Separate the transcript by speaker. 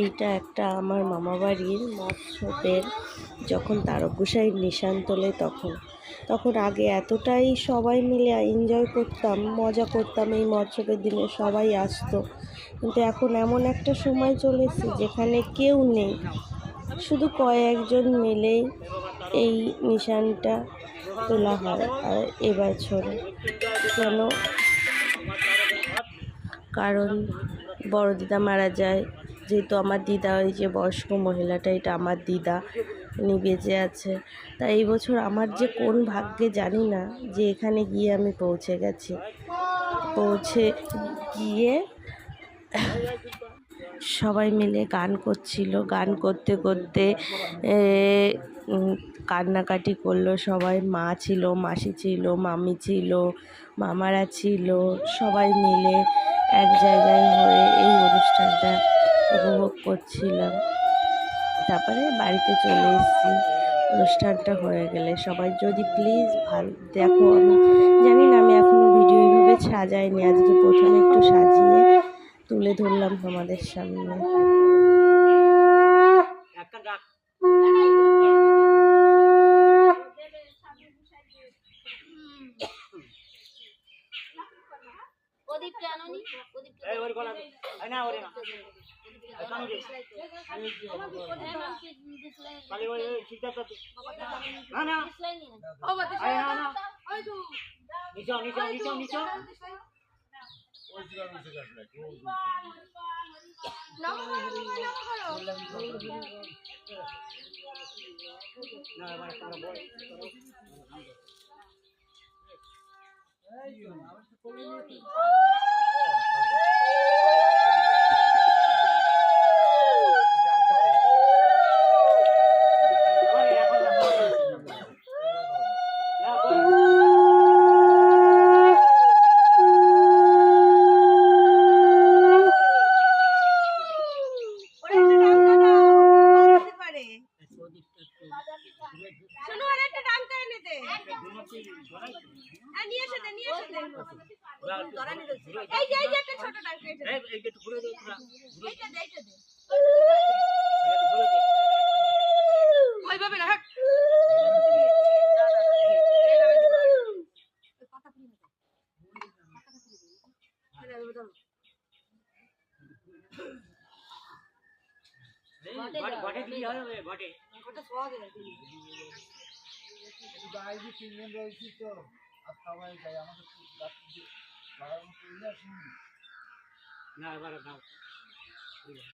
Speaker 1: এইটা একটা আমার মামাবাড়ির মৎস্যদের যখন তারকগোসাইয়ের নিশান তোলে তখন আগে এতটাই সবাই মিলে এনজয় করতাম, মজা করতাম। এই মৎস্যদের দিনে সবাই আসতো, কিন্তু এখন এমন একটা সময় চলেছে যেখানে কেউ নেই, শুধু কয়েকজন মিলেই এই নিশানটা তোলা হয়। আর এবছরে কেন, কারণ বড় দিদা মারা যায়, যেহেতু আমার দিদা, ওই যে বয়স্ক মহিলাটা, এটা আমার দিদা, উনি বেঁচে আছে। তাই এই বছর আমার যে কোন ভাগ্যে জানি না যে এখানে গিয়ে আমি পৌঁছে গেছি। পৌঁছে গিয়ে সবাই মিলে গান করছিল, গান করতে করতে কান্নাকাটি করলো সবাই। মা ছিল, মাসি ছিল, মামি ছিল, মামারা ছিল, সবাই মিলে এক জায়গায় হয়ে এই অনুষ্ঠানটা উপভোগ করছিলাম। তারপরে বাড়িতে চলে এসেছি অনুষ্ঠানটা হয়ে গেলে। সবাই যদি প্লিজ দেখো, আমি জানি না, আমি এখনো ভিডিও এইভাবে সাজাইনি, আজকে প্রথমে একটু সাজিয়ে তুলে ধরলাম তোমাদের সামনে।
Speaker 2: তিনজন রয়েছি তো, আর সবাই যাই আমাদের না এবারে